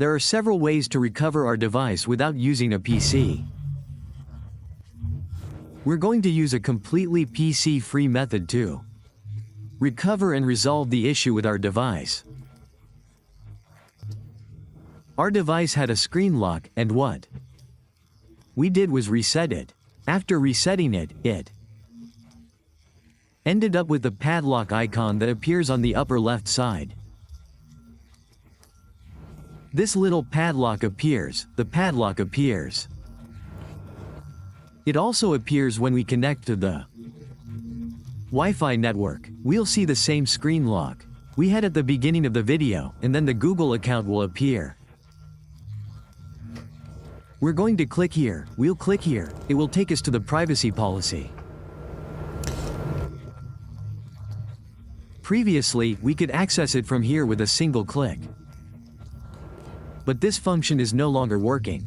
There are several ways to recover our device without using a PC. We're going to use a completely PC-free method to recover and resolve the issue with our device. Our device had a screen lock, and what we did was reset it. After resetting it, it ended up with the padlock icon that appears on the upper left side. This little padlock appears, the padlock appears. It also appears when we connect to the Wi-Fi network. We'll see the same screen lock we had at the beginning of the video, and then the Google account will appear. We're going to click here, we'll click here, it will take us to the privacy policy. Previously, we could access it from here with a single click. But this function is no longer working.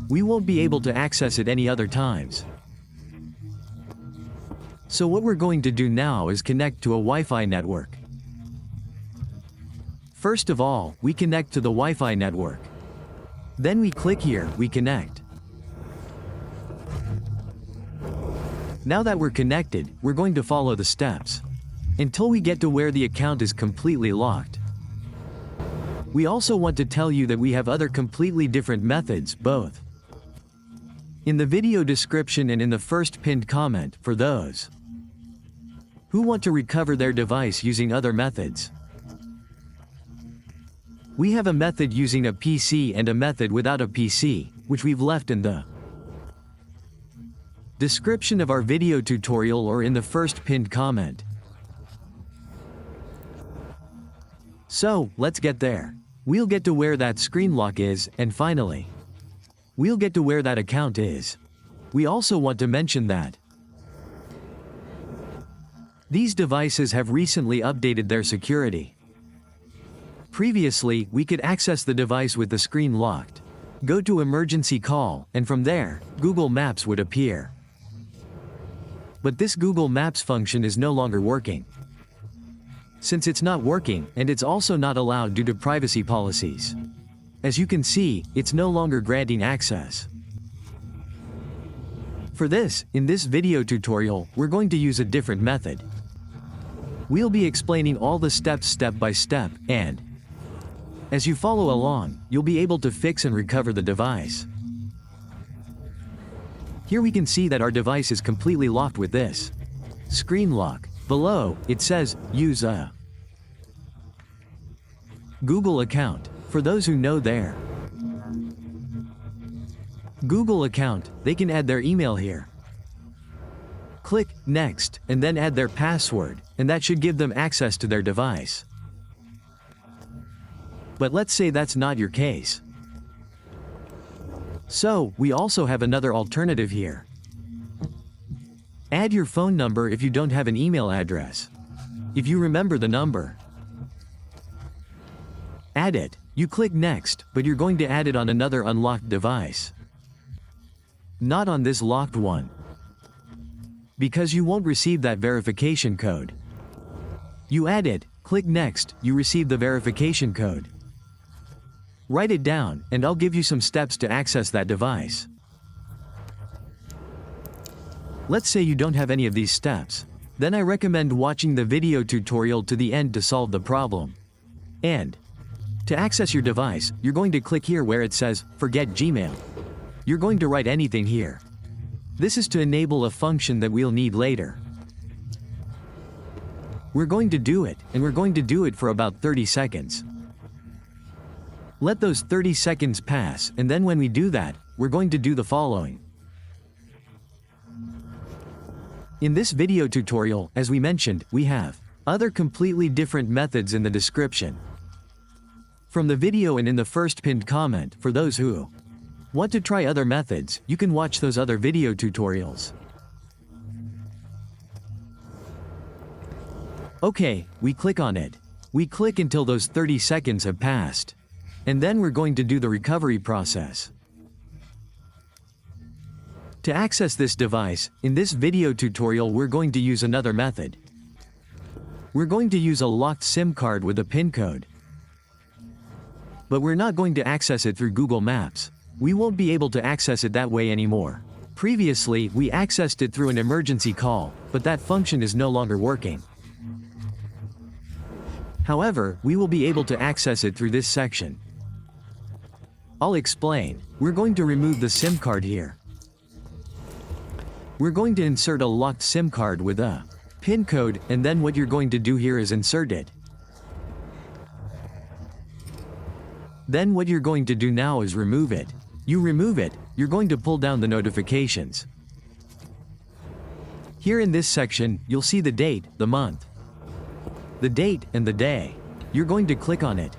We won't be able to access it any other times. So what we're going to do now is connect to a Wi-Fi network. First of all, we connect to the Wi-Fi network. Then we click here, we connect. Now that we're connected, we're going to follow the steps until we get to where the account is completely locked. We also want to tell you that we have other completely different methods, both in the video description and in the first pinned comment, for those who want to recover their device using other methods. We have a method using a PC and a method without a PC, which we've left in the description of our video tutorial or in the first pinned comment. So, let's get there. We'll get to where that screen lock is, and finally, we'll get to where that account is. We also want to mention that these devices have recently updated their security. Previously, we could access the device with the screen locked, go to emergency call, and from there, Google Maps would appear. But this Google Maps function is no longer working. Since it's not working, and it's also not allowed due to privacy policies. As you can see, it's no longer granting access. For this, in this video tutorial, we're going to use a different method. We'll be explaining all the steps step by step, and as you follow along, you'll be able to fix and recover the device. Here we can see that our device is completely locked with this screen lock. Below, it says, use a Google account. For those who know their Google account, they can add their email here. Click Next, and then add their password, and that should give them access to their device. But let's say that's not your case. So, we also have another alternative here. Add your phone number if you don't have an email address. If you remember the number, add it. You click Next, but you're going to add it on another unlocked device. Not on this locked one, because you won't receive that verification code. You add it, click Next, you receive the verification code. Write it down, and I'll give you some steps to access that device. Let's say you don't have any of these steps. Then I recommend watching the video tutorial to the end to solve the problem. And to access your device, you're going to click here where it says, Forget Gmail. You're going to write anything here. This is to enable a function that we'll need later. We're going to do it, and we're going to do it for about 30 seconds. Let those 30 seconds pass, and then when we do that, we're going to do the following. In this video tutorial, as we mentioned, we have other completely different methods in the description. From the video and in the first pinned comment, for those who want to try other methods, you can watch those other video tutorials. Okay, we click on it. We click until those 30 seconds have passed. And then we're going to do the recovery process. To access this device, in this video tutorial we're going to use another method. We're going to use a locked SIM card with a PIN code. But we're not going to access it through Google Maps. We won't be able to access it that way anymore. Previously, we accessed it through an emergency call, but that function is no longer working. However, we will be able to access it through this section. I'll explain. We're going to remove the SIM card here. We're going to insert a locked SIM card with a PIN code, and then what you're going to do here is insert it. Then what you're going to do now is remove it. You remove it, you're going to pull down the notifications. Here in this section, you'll see the date, the month, the date, and the day. You're going to click on it.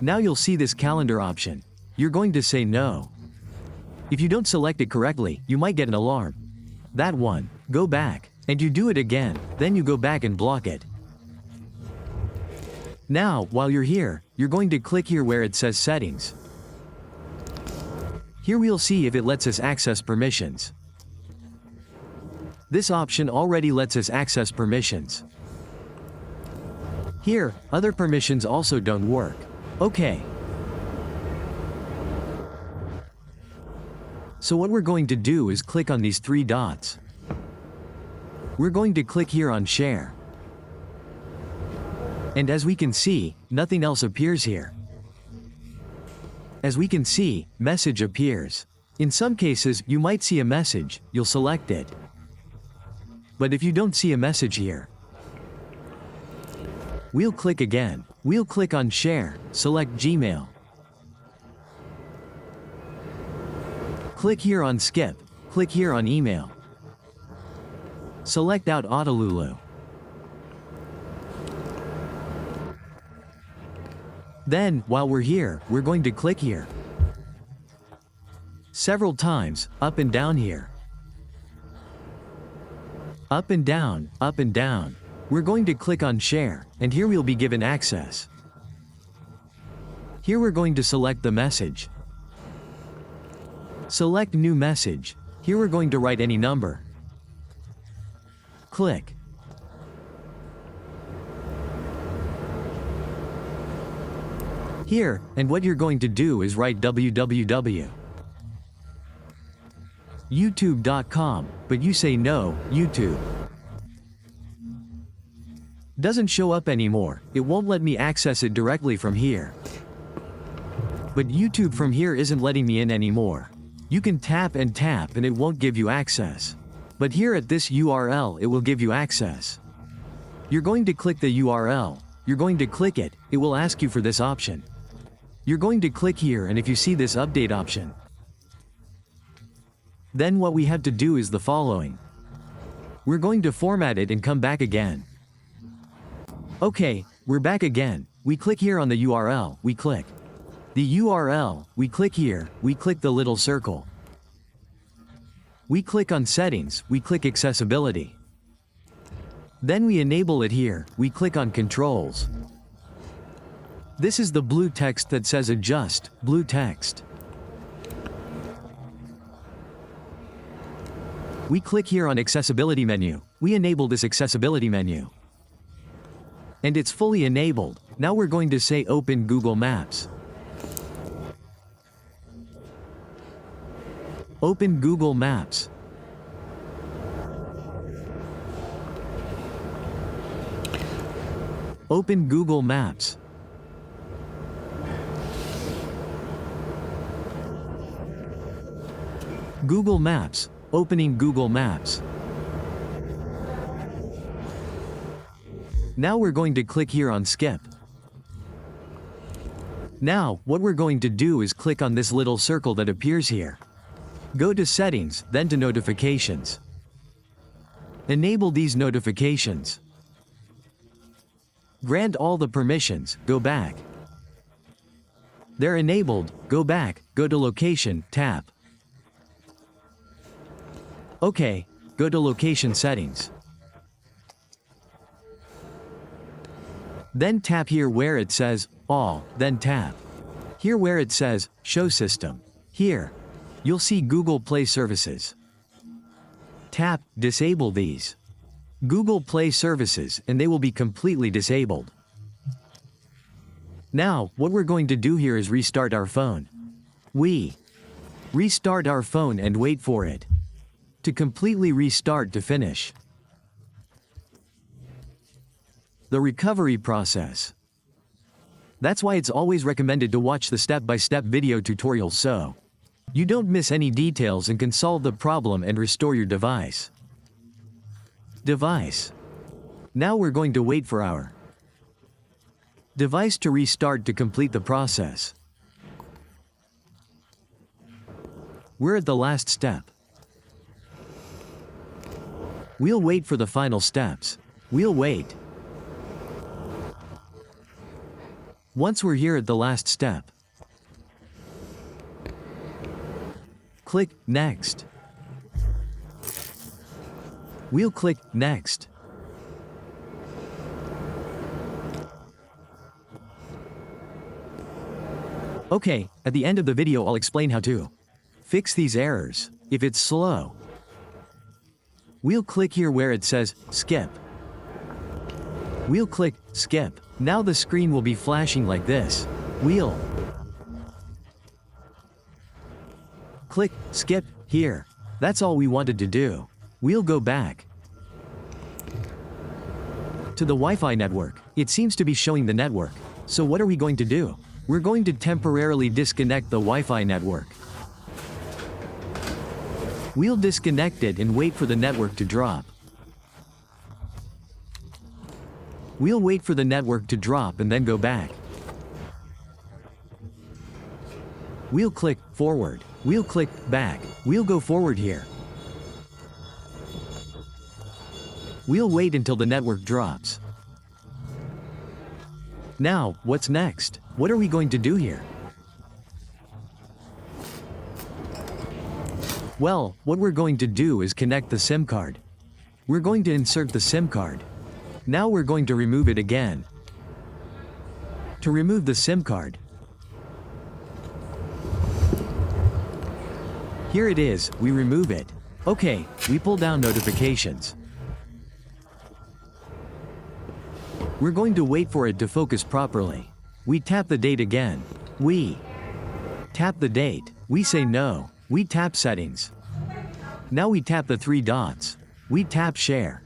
Now you'll see this calendar option. You're going to say no. If you don't select it correctly, you might get an alarm. That one, go back, and you do it again, then you go back and block it. Now, while you're here, you're going to click here where it says Settings. Here we'll see if it lets us access permissions. This option already lets us access permissions. Here, other permissions also don't work. Okay. So what we're going to do is click on these three dots. We're going to click here on Share. And as we can see, nothing else appears here. As we can see, message appears. In some cases, you might see a message, you'll select it. But if you don't see a message here, we'll click again. We'll click on Share, select Gmail. Click here on Skip, click here on Email. Select out Autolulu. Then, while we're here, we're going to click here several times, up and down here. Up and down, up and down. We're going to click on Share, and here we'll be given access. Here we're going to select the message. Select New Message. Here we're going to write any number. Click. Here, and what you're going to do is write www.youtube.com, but you say no, YouTube. Doesn't show up anymore, it won't let me access it directly from here. But YouTube from here isn't letting me in anymore. You can tap and it won't give you access. But here at this URL it will give you access. You're going to click the URL, you're going to click it, it will ask you for this option. You're going to click here, and if you see this update option, then what we have to do is the following. We're going to format it and come back again. Okay, we're back again. We click here on the URL, we click the URL, we click here, we click the little circle. We click on Settings, we click Accessibility. Then we enable it here, we click on Controls. This is the blue text that says Adjust, blue text. We click here on Accessibility menu. We enable this accessibility menu. And it's fully enabled. Now we're going to say Open Google Maps. Open Google Maps. Open Google Maps. Google Maps. Opening Google Maps. Now we're going to click here on Skip. Now, what we're going to do is click on this little circle that appears here. Go to Settings, then to Notifications. Enable these notifications. Grant all the permissions, go back. They're enabled, go back, go to Location, tap. Okay, go to Location Settings. Then tap here where it says All, then tap here where it says Show System. Here, you'll see Google Play Services. Tap Disable these Google Play Services and they will be completely disabled. Now, what we're going to do here is restart our phone. We restart our phone and wait for it to completely restart to finish the recovery process. That's why it's always recommended to watch the step-by-step video tutorial so you don't miss any details and can solve the problem and restore your device. Now we're going to wait for our device to restart to complete the process. We're at the last step. We'll wait for the final steps. We'll wait. Once we're here at the last step, click Next. We'll click Next. Okay, at the end of the video I'll explain how to fix these errors. If it's slow, we'll click here where it says Skip. We'll click Skip. Now the screen will be flashing like this. We'll click Skip here. That's all we wanted to do. We'll go back to the Wi-Fi network. It seems to be showing the network. So what are we going to do? We're going to temporarily disconnect the Wi-Fi network. We'll disconnect it and wait for the network to drop. We'll wait for the network to drop and then go back. We'll click forward. We'll click back. We'll go forward here. We'll wait until the network drops. Now, what's next? What are we going to do here? Well, what we're going to do is connect the SIM card. We're going to insert the SIM card. Now we're going to remove it again. To remove the SIM card, here it is, we remove it. Okay, we pull down notifications. We're going to wait for it to focus properly. We tap the date again. We tap the date. We say no. We tap settings. Now we tap the three dots. We tap share.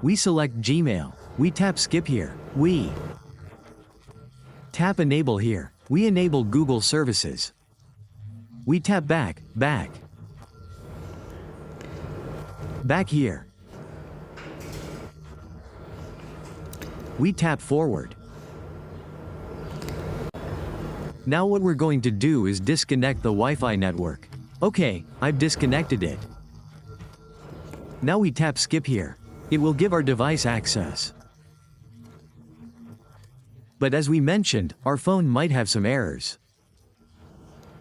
We select Gmail. We tap skip here. We tap enable here. We enable Google services. We tap back here. We tap forward. Now what we're going to do is disconnect the Wi-Fi network. Okay, I've disconnected it. Now we tap skip here. It will give our device access. But as we mentioned, our phone might have some errors.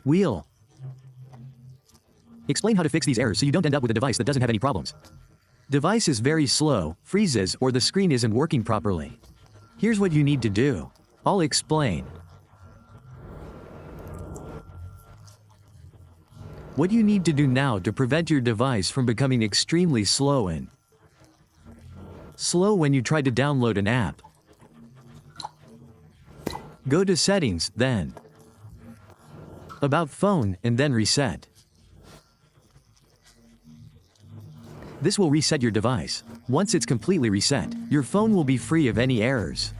We'll explain how to fix these errors so you don't end up with a device that doesn't have any problems. Device is very slow, freezes, or the screen isn't working properly. Here's what you need to do. I'll explain. What you need to do now to prevent your device from becoming extremely slow when you try to download an app. Go to Settings, then About Phone, and then Reset. This will reset your device. Once it's completely reset, your phone will be free of any errors.